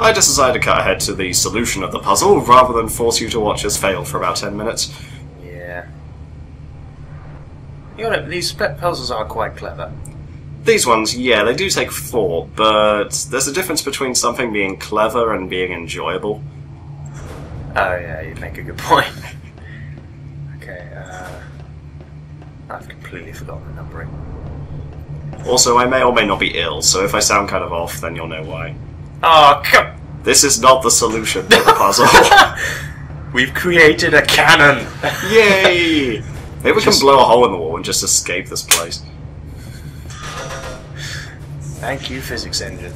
I just decided to cut ahead to the solution of the puzzle, rather than force you to watch us fail for about 10 minutes. Yeah. You know, these puzzles are quite clever. These ones, yeah, they do take thought, but there's a difference between something being clever and being enjoyable. Oh yeah, you make a good point. Okay, I've completely forgotten the numbering. Also, I may or may not be ill, so if I sound kind of off, then you'll know why. Oh, come... This is not the solution to the puzzle. We've created a cannon! Yay! Maybe we can blow a hole in the wall and just escape this place. Thank you, physics engine.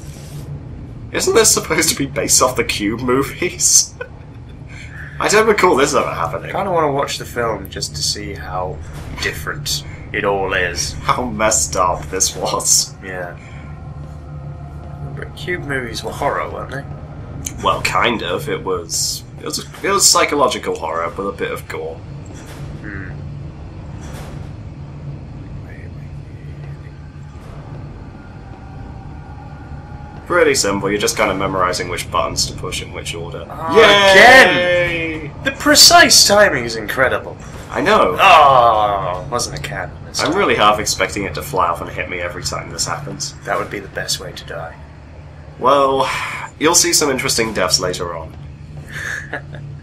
Isn't this supposed to be based off the Cube movies? I don't recall this ever happening. I kind of want to watch the film just to see how different it all is. How messed up this was. Yeah. But Cube movies were horror, weren't they? Well, kind of. It was psychological horror with a bit of gore. Hmm. Pretty simple. You're just kind of memorizing which buttons to push in which order. Oh, Yay! again! The precise timing is incredible. I know. Oh, wasn't a cannon. I'm really half expecting it to fly off and hit me every time this happens. That would be the best way to die. Well, you'll see some interesting deaths later on.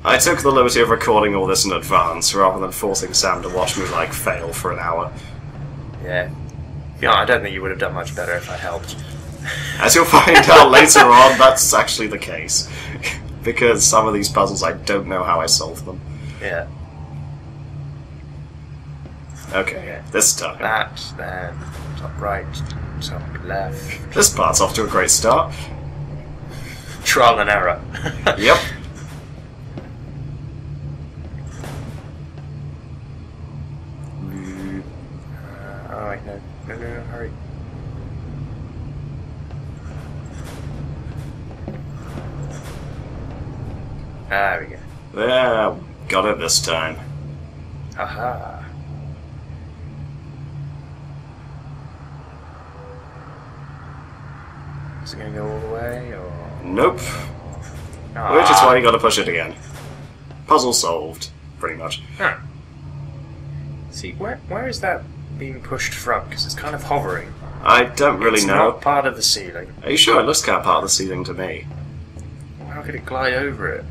I took the liberty of recording all this in advance, rather than forcing Sam to watch me, like, fail for an hour. Yeah. Yeah, I don't think you would have done much better if I helped. As you'll find out later on, that's actually the case. Because some of these puzzles, I don't know how I solved them. Yeah. Okay, this time. That, then, top right, top left. This part's off to a great start. Trial and error. Yep. Oh wait, no, hurry. There we go. Yeah, got it this time. Aha. Is it going to go all the way, or...? Nope. Ah. Which is why you gotta push it again. Puzzle solved, pretty much. Huh. See, where is that being pushed from? Because it's kind of hovering. I don't really It's know. not part of the ceiling. Are you sure? It looks kind of part of the ceiling to me. How could it glide over it?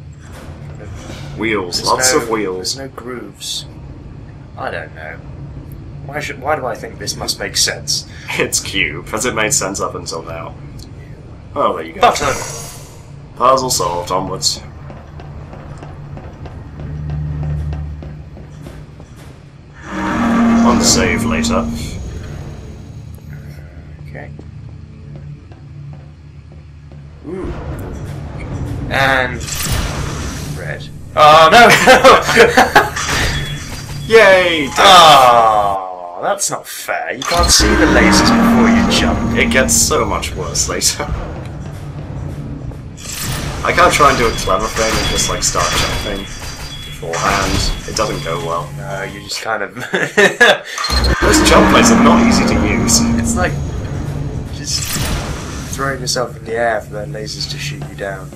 Wheels, There's lots no- of wheels. There's no grooves. I don't know. Why do I think this must make sense? It's Cube, as it made sense up until now. Oh, there you go. Button! Puzzle solved, onwards. On save later. Okay. Ooh. And... red. Oh, no! Yay! Oh, that's not fair. You can't see the lasers before you jump. It gets so much worse later. I can't try and do a clever thing and just like start jumping beforehand. It doesn't go well. No, you just kind of... Those jump plates are not easy to use. It's like just throwing yourself in the air for the lasers to shoot you down.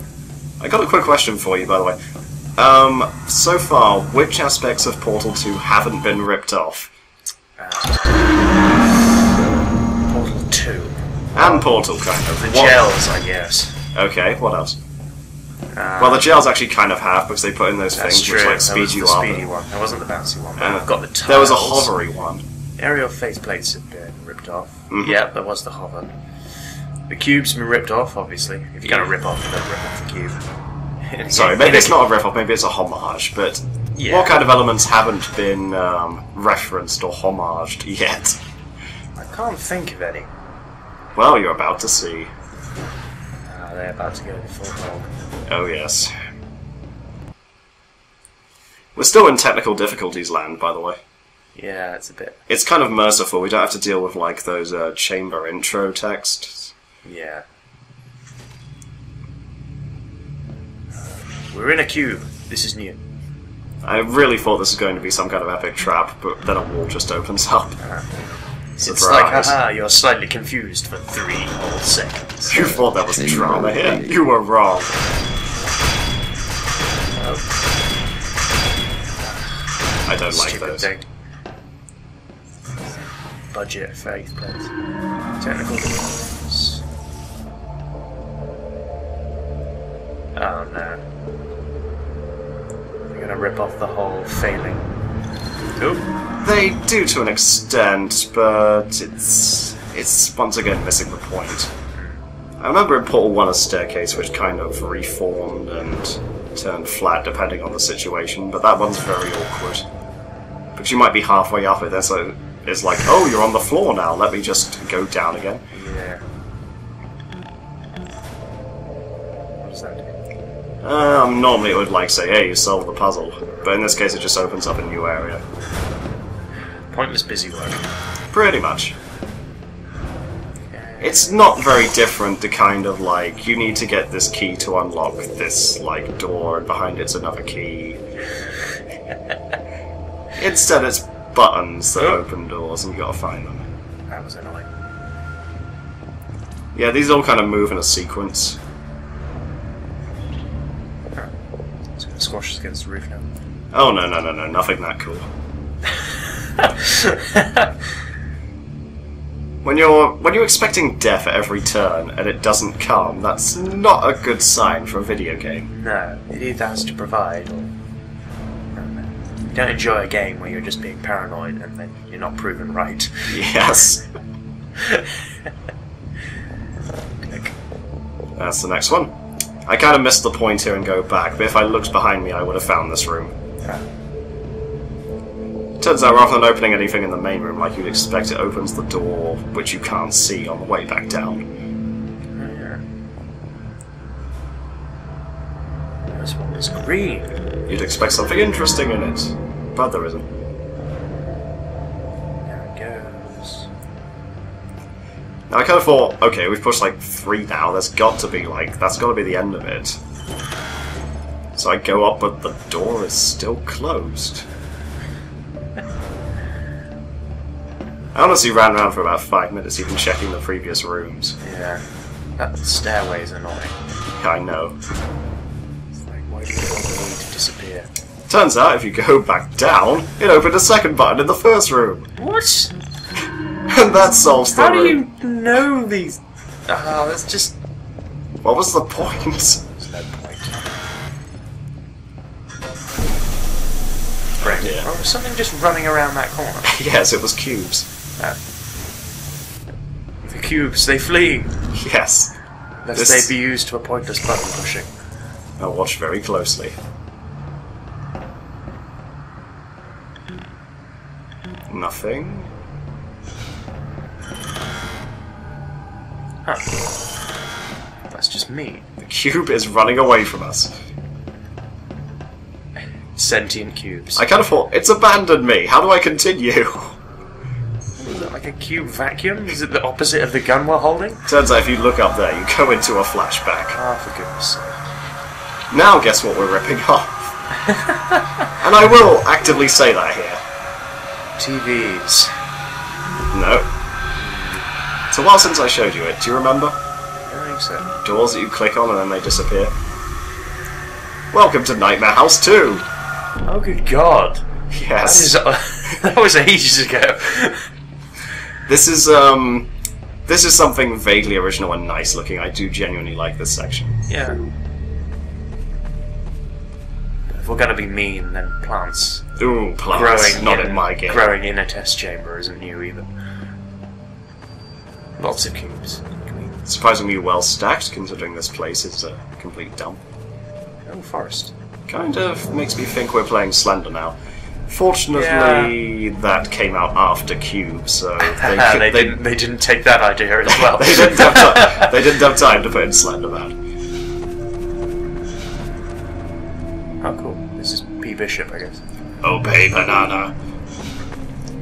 I got a quick question for you, by the way. So far, which aspects of Portal 2 haven't been ripped off? Portal 2. And Portal, kind of. The What- gels, I guess. Okay, what else? Well, the gels actually kind of have, because they put in those That's things true. which like That speed was you the up. speedy one. That wasn't the bouncy one. But I've got the tiles. There was a hovery one. Aerial faceplates have been ripped off. Mhm. Yeah, there was the hover. The cube's been ripped off, obviously. If you're going to rip off, you don't rip off the cube. Sorry, maybe it's not a riff-off, maybe it's a homage, but Yeah. what kind of elements haven't been referenced or homaged yet? I can't think of any. Well, you're about to see. They're about to go to full hog. Oh yes. We're still in technical difficulties land, by the way. Yeah, it's a bit... It's kind of merciful, we don't have to deal with like those chamber intro texts. Yeah. We're in a cube. This is new. I really thought this was going to be some kind of epic trap, but then a wall just opens up. Surprise. It's like, haha, you're slightly confused for 3 whole seconds. You thought that was drama here? You were wrong. I don't like Stupid those. thing. Budget faith plays. Technical difficulties. Oh no. They're gonna rip off the whole failing. Oop. They do to an extent, but it's once again missing the point. I remember in Portal 1 a staircase which kind of reformed and turned flat depending on the situation, but that one's very awkward. Because you might be halfway up it, so it's like, oh, you're on the floor now, let me just go down again. Yeah. What does that do? Normally it would like say, hey, you solved the puzzle, but in this case it just opens up a new area. Pointless busy work. Pretty much. It's not very different to kind of like, you need to get this key to unlock this, like, door, and behind it's another key. Instead it's buttons that open doors, and you gotta find them. That was annoying. Yeah, these all kind of move in a sequence. Oh. It's gonna squash us against the roof now. Oh, no, nothing that cool. When you're expecting death at every turn and it doesn't come, that's not a good sign for a video game. No, it either has to provide or... You don't enjoy a game where you're just being paranoid and then you're not proven right. Yes. Click. That's the next one. I kind of missed the point here and go back, but if I looked behind me I would have found this room. Ah. Turns out rather than opening anything in the main room like you'd expect, it opens the door which you can't see on the way back down. Oh, yeah. This one is green. You'd expect something interesting in it, but there isn't. There it goes. Now I kind of thought, okay, we've pushed like 3 now, there's got to be like, that's got to be the end of it. So I go up, but the door is still closed. I honestly ran around for about 5 minutes even checking the previous rooms. Yeah. That stairway is annoying. I know. It's like, why do you want me to disappear? Turns out if you go back down, it opened a second button in the first room. What? And that solves the How do room. you know these? Ah, that's just... What was the point? There's no point. Great. Yeah. Oh, there's something just running around that corner. Yes, it was cubes. The cubes, they flee! Yes. Lest they be used for pointless button pushing. Now watch very closely. Nothing. Huh. That's just me. The cube is running away from us. Sentient cubes. I kind of thought, it's abandoned me, how do I continue? Is it like a cube vacuum? Is it the opposite of the gun we're holding? Turns out if you look up there, you go into a flashback. Ah, for goodness sake. Now guess what we're ripping off? And I will actively say that here. TVs. No. It's a while since I showed you it, do you remember? I think so. Doors that you click on and then they disappear. Welcome to Nightmare House 2! Oh, good God. Yes. That was ages ago. This is something vaguely original and nice looking. I do genuinely like this section. Yeah. If we're gonna be mean, then plants. Ooh, plants. Growing Not in my game. Growing in a test chamber isn't new either. Lots of cubes. Surprisingly well stacked, considering this place is a complete dump. Oh, forest. Kind of makes me think we're playing Slender now. Fortunately, that came out after Cube, so they didn't take that idea as well. they didn't have time to put in Slenderman. Oh, cool. This is P. Bishop, I guess. Obey Banana.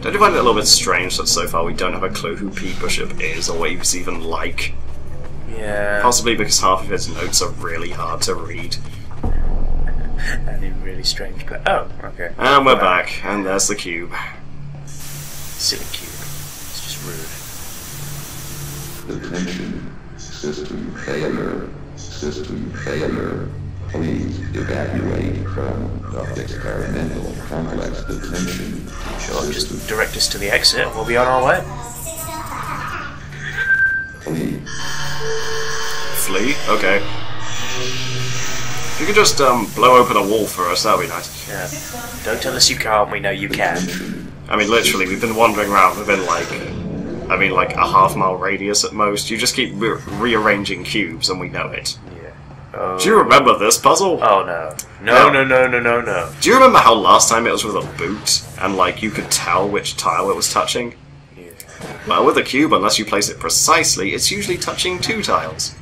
Don't you find it a little bit strange that so far we don't have a clue who P. Bishop is or what he's even like? Yeah. Possibly because half of his notes are really hard to read. That'd be really strange, but okay. And we're back, and there's the cube. Silly cube. It's just Rude. Attention. System failure. System failure. Please evacuate from the experimental complex detention. Sure, just direct us to the exit and we'll be on our way. Please. Flee? Okay. If you could just blow open a wall for us, that'd be nice. Yeah. Don't tell us you can't, we know you can. I mean, literally, we've been wandering around within like a half-mile radius at most. You just keep rearranging cubes, and we know it. Yeah. Oh. Do you remember this puzzle? Oh no. No. Do you remember how last time it was with a boot, and like you could tell which tile it was touching? Yeah. Well, with a cube, unless you place it precisely, it's usually touching 2 tiles.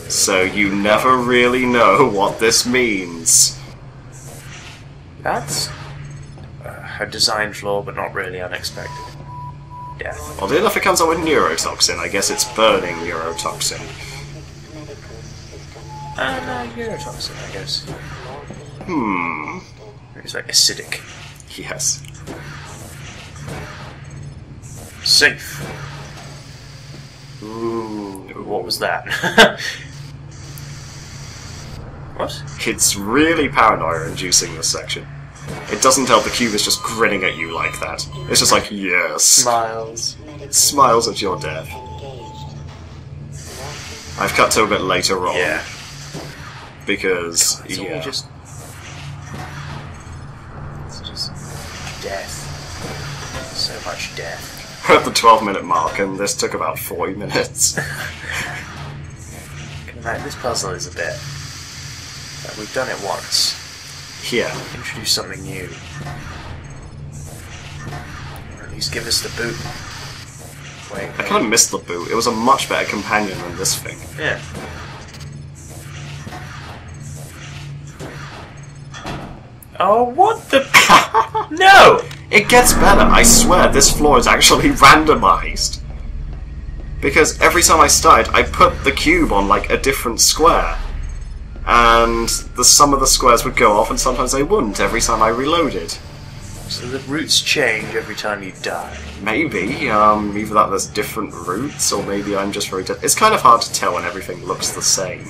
So you never really know what this means. That's a design flaw, but not really unexpected. Death. Oddly enough, it comes up with neurotoxin. I guess it's burning neurotoxin. Neurotoxin, I guess. It's like acidic. Yes. Safe. Ooh, what was that? What? It's really paranoia-inducing, this section. It doesn't help the cube is just grinning at you like that. It's just like, yes. Smiles. It smiles at your death. I've cut to a bit later on. Yeah. Because, It's all yeah. just death. So much death. We're at the 12-minute mark, and this took about 40 minutes. This puzzle is a bit... we've done it once. Yeah. Introduce something new. Or at least give us the boot. Wait. I kind of missed the boot. It was a much better companion than this thing. Yeah. Oh, what the... No! It gets better, I swear. This floor is actually randomized. Because every time I started, I put the cube on, like, a different square. And some of the squares would go off, and sometimes they wouldn't every time I reloaded. So the routes change every time you die. Maybe. Either that there's different routes, or maybe I'm just very... It's kind of hard to tell when everything looks the same.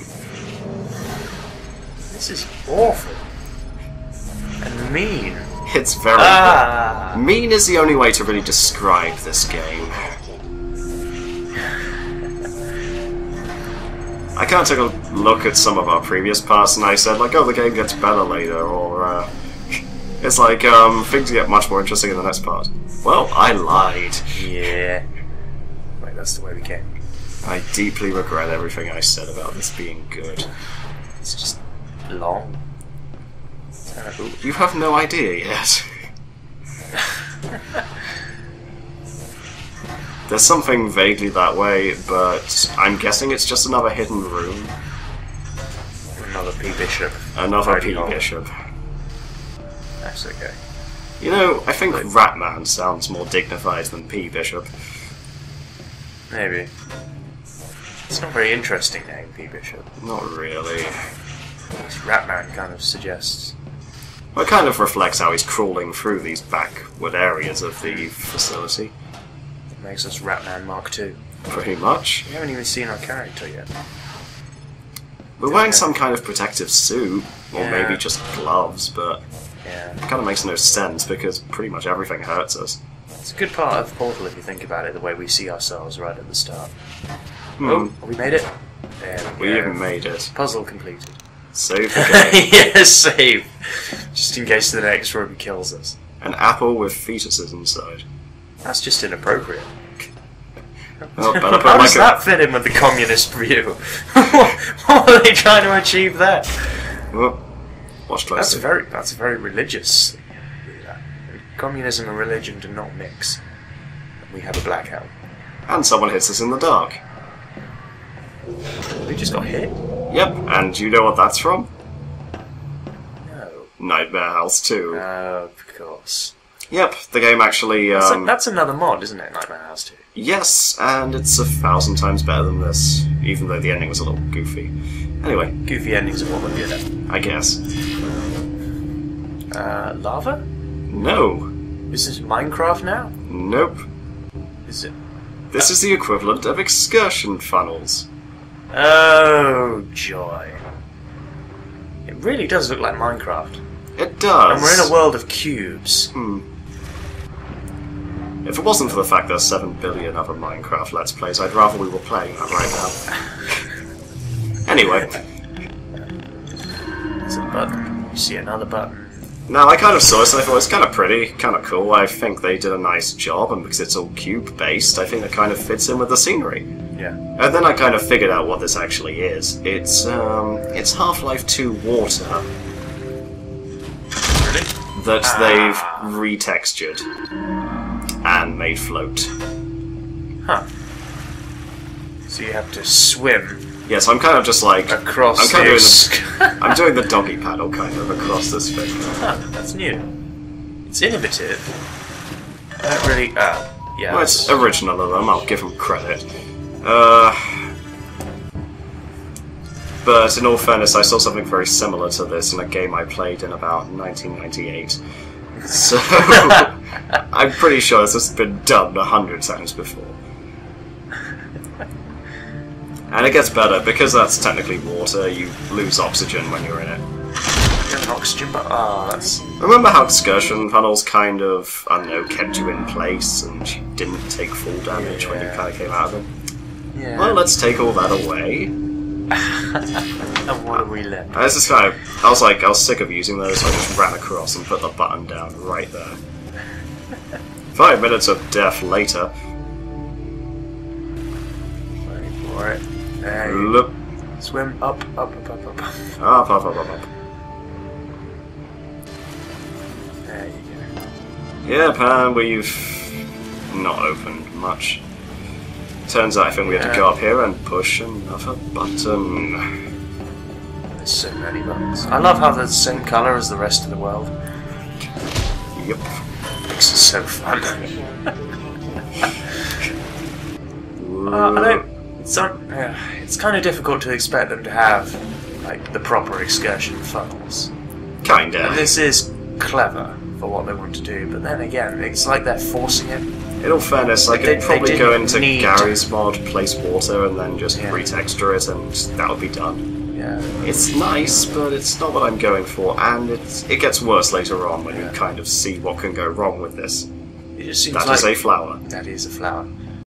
This is awful. And mean. It's very... Mean is the only way to really describe this game. I kind of took a look at some of our previous parts and I said, like, oh, the game gets better later, or, it's like, things get much more interesting in the next part. Well, I lied. Yeah. Wait, that's the way we came. I deeply regret everything I said about this being good. It's just long. You have no idea yet. There's something vaguely that way, but I'm guessing it's just another hidden room. Another P-Bishop. Another P-Bishop. That's okay. You know, I think Ratman sounds more dignified than P-Bishop. Maybe. It's not a very interesting name, P-Bishop. Not really. Ratman kind of suggests. Well, it kind of reflects how he's crawling through these backward areas of the facility. It makes us Ratman Mark II. Pretty much. We haven't even seen our character yet. We're wearing some kind of protective suit, or maybe just gloves, but yeah, it kind of makes no sense because pretty much everything hurts us. It's a good part of Portal if you think about it, the way we see ourselves right at the start. Hmm. Oh, we made it. There We even made it. Puzzle completed. Save the game. Yes, save. Just in case the next room kills us. An apple with fetuses inside. That's just inappropriate. Oh, better put How like does that fit in with the communist view? What are they trying to achieve there? Oh, watch closely. That's very religious. Communism and religion do not mix. We have a blackout. And someone hits us in the dark. We just got hit? Yep, and you know what that's from? No. Nightmare House 2. Of course. Yep, the game actually... That's another mod, isn't it? Nightmare House 2. Yes, and it's 1,000 times better than this, even though the ending was a little goofy. Anyway. Goofy endings are what we're good at. I guess. Lava? No. Is this Minecraft now? Nope. Is it This is the equivalent of excursion funnels. Oh, joy. It really does look like Minecraft. It does. And we're in a world of cubes. If it wasn't for the fact there's 7 billion other Minecraft Let's Plays, I'd rather we were playing that right now. Anyway. There's a button. You see another button. Now, I kind of saw this and I thought it was kind of pretty, kind of cool. I think they did a nice job, and because it's all cube-based, I think it kind of fits in with the scenery. Yeah. And then I kind of figured out what this actually is. It's Half-Life 2 water Really? that they've retextured and made float. Huh. So you have to swim Yes, I'm kind of just like across I'm kind this. of I'm doing the doggy paddle kind of across this thing. Huh, that's new. It's innovative. I don't really. Yeah. Well, it's original of them. I'll give them credit. But in all fairness, I saw something very similar to this in a game I played in about 1998. So I'm pretty sure this has been done 100 times before. And it gets better, because that's technically water, you lose oxygen when you're in it. You have an oxygen, but that's. Remember how excursion funnels kind of, I don't know, kept you in place and you didn't take full damage when you kind of came out of them? Yeah. Well, let's take all that away. And what are we left? I was just kind of, I was sick of using those, so I just ran across and put the button down right there. 5 minutes of death later. Wait for it. There you Look. swim up. Up. There you go. Yeah, Pan, we've not opened much. Turns out I think we have to go up here and push another button. There's so many buttons. I love how they're the same colour as the rest of the world. Yep. Makes it so fun. I don't. It's kind of difficult to expect them to have like the proper excursion funnels. Kinda. And this is clever for what they want to do, but then again, it's like they're forcing it. In all fairness, I could They probably go didn't into need- Gary's mod, place water, and then just Yeah. retexture it, and that would be done. Yeah. It's nice, but it's not what I'm going for, and it gets worse later on when you kind of see what can go wrong with this. It just seems That like is a flower. that is a flower.